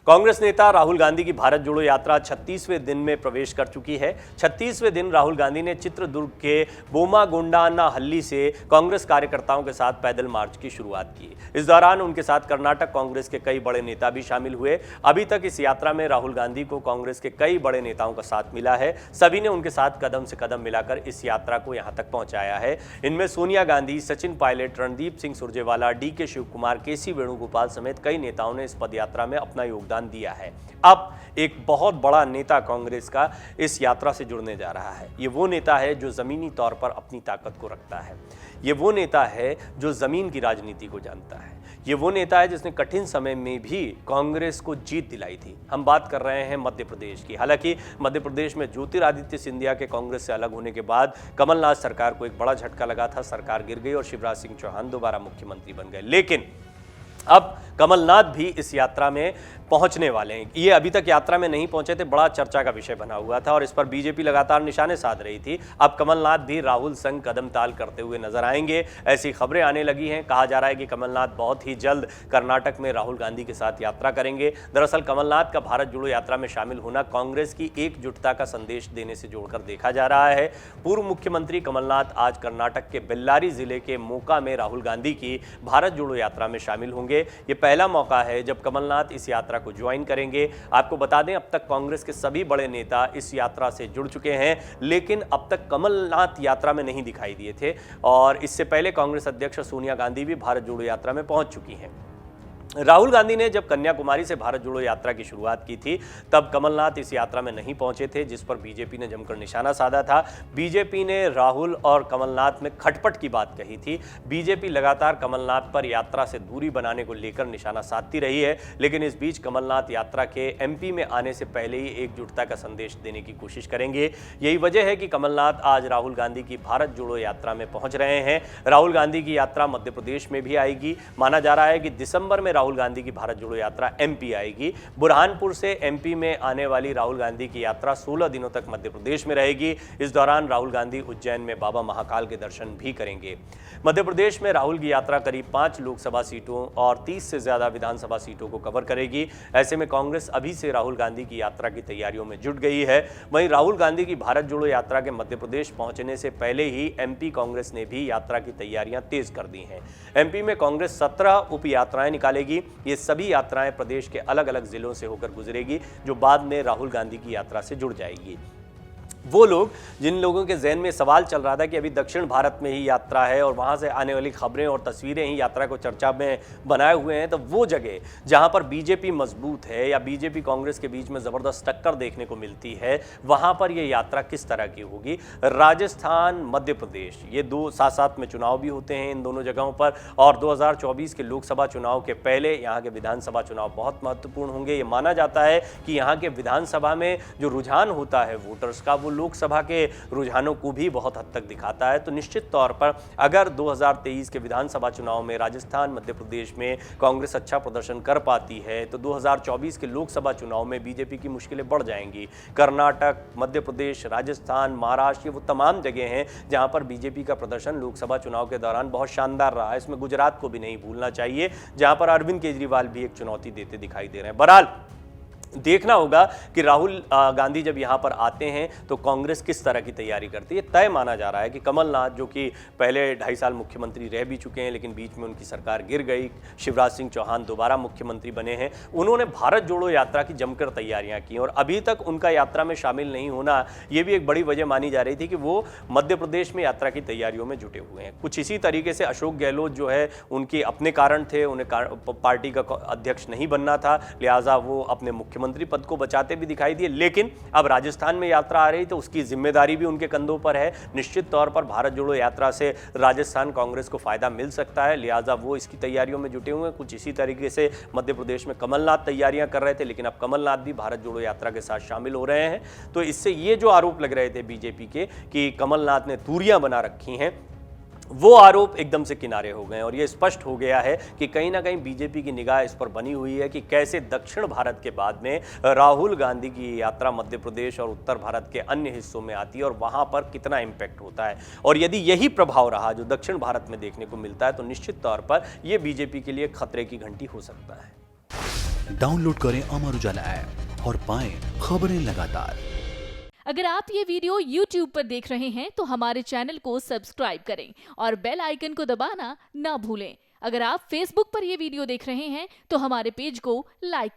कांग्रेस नेता राहुल गांधी की भारत जोड़ो यात्रा 36वें दिन में प्रवेश कर चुकी है। 36वें दिन राहुल गांधी ने चित्रदुर्ग के बोमागोंडानाहल्ली से कांग्रेस कार्यकर्ताओं के साथ पैदल मार्च की शुरुआत की। इस दौरान उनके साथ कर्नाटक कांग्रेस के कई बड़े नेता भी शामिल हुए। अभी तक इस यात्रा में राहुल गांधी को कांग्रेस के कई बड़े नेताओं का साथ मिला है। सभी ने उनके साथ कदम से कदम मिलाकर इस यात्रा को यहां तक पहुंचाया है। इनमें सोनिया गांधी, सचिन पायलट, रणदीप सिंह सुरजेवाला, डीके शिवकुमार, केसी वेणुगोपाल समेत कई नेताओं ने इस पदयात्रा में अपना योगदान दिया है। अब एक बहुत बड़ा नेता कांग्रेस का इस यात्रा से जुड़ने जा रहा है। ये वो नेता है जो जमीनी तौर पर अपनी ताकत को रखता है। ये वो नेता है जो जमीन की राजनीति को जानता है। ये वो नेता है जिसने कठिन समय में भी कांग्रेस को जीत दिलाई थी। हम बात कर रहे हैं मध्य प्रदेश की। हालांकि मध्य प्रदेश में ज्योतिरादित्य सिंधिया के कांग्रेस से अलग होने के बाद कमलनाथ सरकार को एक बड़ा झटका लगा था। सरकार गिर गई और शिवराज सिंह चौहान दोबारा मुख्यमंत्री बन गए। लेकिन अब कमलनाथ भी इस यात्रा में पहुंचने वाले हैं। ये अभी तक यात्रा में नहीं पहुंचे थे, बड़ा चर्चा का विषय बना हुआ था और इस पर बीजेपी लगातार निशाने साध रही थी। अब कमलनाथ भी राहुल संग कदम ताल करते हुए नजर आएंगे, ऐसी खबरें आने लगी हैं। कहा जा रहा है कि कमलनाथ बहुत ही जल्द कर्नाटक में राहुल गांधी के साथ यात्रा करेंगे। दरअसल कमलनाथ का भारत जोड़ो यात्रा में शामिल होना कांग्रेस की एकजुटता का संदेश देने से जोड़कर देखा जा रहा है। पूर्व मुख्यमंत्री कमलनाथ आज कर्नाटक के बेल्लारी जिले के मोका में राहुल गांधी की भारत जोड़ो यात्रा में शामिल होंगे। ये पहला मौका है जब कमलनाथ इस यात्रा को ज्वाइन करेंगे। आपको बता दें, अब तक कांग्रेस के सभी बड़े नेता इस यात्रा से जुड़ चुके हैं, लेकिन अब तक कमलनाथ यात्रा में नहीं दिखाई दिए थे और इससे पहले कांग्रेस अध्यक्ष सोनिया गांधी भी भारत जोड़ो यात्रा में पहुंच चुकी हैं। राहुल गांधी ने जब कन्याकुमारी से भारत जोड़ो यात्रा की शुरुआत की थी तब कमलनाथ इस यात्रा में नहीं पहुंचे थे, जिस पर बीजेपी ने जमकर निशाना साधा था। बीजेपी ने राहुल और कमलनाथ में खटपट की बात कही थी। बीजेपी लगातार कमलनाथ पर यात्रा से दूरी बनाने को लेकर निशाना साधती रही है, लेकिन इस बीच कमलनाथ यात्रा के एमपी में आने से पहले ही एकजुटता का संदेश देने की कोशिश करेंगे। यही वजह है कि कमलनाथ आज राहुल गांधी की भारत जोड़ो यात्रा में पहुंच रहे हैं। राहुल गांधी की यात्रा मध्य प्रदेश में भी आएगी। माना जा रहा है कि दिसंबर में राहुल गांधी की भारत जोड़ो यात्रा एमपी आएगी। बुरहानपुर से एमपी में आने वाली राहुल गांधी की यात्रा 16 दिनों तक मध्य प्रदेश में रहेगी। इस दौरान राहुल गांधी उज्जैन में बाबा महाकाल के दर्शन भी करेंगे। मध्य प्रदेश में राहुल की यात्रा करीब 5 लोकसभा सीटों और 30 से ज्यादा विधानसभा सीटों को कवर करेगी। ऐसे में कांग्रेस अभी से राहुल गांधी की यात्रा की तैयारियों में जुट गई है। वहीं राहुल गांधी की भारत जोड़ो यात्रा के मध्य प्रदेश पहुंचने से पहले ही एमपी कांग्रेस ने भी यात्रा की तैयारियां तेज कर दी हैं। एमपी में कांग्रेस 17 उप यात्राएं निकालेगी। ये सभी यात्राएं प्रदेश के अलग अलग जिलों से होकर गुजरेगी, जो बाद में राहुल गांधी की यात्रा से जुड़ जाएगी। वो लोग जिन लोगों के जहन में सवाल चल रहा था कि अभी दक्षिण भारत में ही यात्रा है और वहाँ से आने वाली खबरें और तस्वीरें ही यात्रा को चर्चा में बनाए हुए हैं, तो वो जगह जहाँ पर बीजेपी मजबूत है या बीजेपी कांग्रेस के बीच में ज़बरदस्त टक्कर देखने को मिलती है, वहाँ पर ये यात्रा किस तरह की होगी। राजस्थान, मध्य प्रदेश, ये दो साथ साथ में चुनाव भी होते हैं इन दोनों जगहों पर और 2024 के लोकसभा चुनाव के पहले यहाँ के विधानसभा चुनाव बहुत महत्वपूर्ण होंगे। ये माना जाता है कि यहाँ के विधानसभा में जो रुझान होता है वोटर्स का, वो लोकसभा के रुझानों को भी बहुत हद तक दिखाता है। तो निश्चित तौर पर अगर 2023 के विधानसभा चुनाव में राजस्थान, मध्य प्रदेश में कांग्रेस अच्छा प्रदर्शन कर पाती है तो 2024 के लोकसभा चुनाव में बीजेपी की मुश्किलें बढ़ जाएंगी। कर्नाटक, मध्य प्रदेश, राजस्थान, महाराष्ट्र, ये वो तमाम जगह हैं जहां पर बीजेपी का प्रदर्शन लोकसभा चुनाव के दौरान बहुत शानदार रहा है। इसमें गुजरात को भी नहीं भूलना चाहिए, जहां पर अरविंद केजरीवाल भी एक चुनौती देते दिखाई दे रहे हैं। बहरहाल देखना होगा कि राहुल गांधी जब यहां पर आते हैं तो कांग्रेस किस तरह की तैयारी करती है। तय माना जा रहा है कि कमलनाथ, जो कि पहले 2.5 साल मुख्यमंत्री रह भी चुके हैं लेकिन बीच में उनकी सरकार गिर गई, शिवराज सिंह चौहान दोबारा मुख्यमंत्री बने हैं, उन्होंने भारत जोड़ो यात्रा की जमकर तैयारियां की और अभी तक उनका यात्रा में शामिल नहीं होना यह भी एक बड़ी वजह मानी जा रही थी कि वो मध्य प्रदेश में यात्रा की तैयारियों में जुटे हुए हैं। कुछ इसी तरीके से अशोक गहलोत जो है, उनके अपने कारण थे, उन्हें पार्टी का अध्यक्ष नहीं बनना था, लिहाजा वो अपने मुख्यमंत्री पद को बचाते भी दिखाई दिए। लेकिन अब राजस्थान में यात्रा आ रही तो उसकी जिम्मेदारी भी उनके कंधों पर है। निश्चित तौर पर भारत जोड़ो यात्रा से राजस्थान कांग्रेस को फायदा मिल सकता है, लिहाजा वो इसकी तैयारियों में जुटे हुए हैं। कुछ इसी तरीके से मध्य प्रदेश में कमलनाथ तैयारियां कर रहे थे, लेकिन अब कमलनाथ भी भारत जोड़ो यात्रा के साथ शामिल हो रहे हैं। तो इससे ये जो आरोप लग रहे थे बीजेपी के कि कमलनाथ ने दूरियां बना रखी हैं, वो आरोप एकदम से किनारे हो गए और ये स्पष्ट हो गया है कि कहीं ना कहीं बीजेपी की निगाह इस पर बनी हुई है कि कैसे दक्षिण भारत के बाद में राहुल गांधी की यात्रा मध्य प्रदेश और उत्तर भारत के अन्य हिस्सों में आती है और वहां पर कितना इम्पैक्ट होता है। और यदि यही प्रभाव रहा जो दक्षिण भारत में देखने को मिलता है तो निश्चित तौर पर यह बीजेपी के लिए खतरे की घंटी हो सकता है। डाउनलोड करें अमर उजाला ऐप और पाएं खबरें लगातार। अगर आप ये वीडियो YouTube पर देख रहे हैं तो हमारे चैनल को सब्सक्राइब करें और बेल आइकन को दबाना ना भूलें। अगर आप Facebook पर ये वीडियो देख रहे हैं तो हमारे पेज को लाइक करें।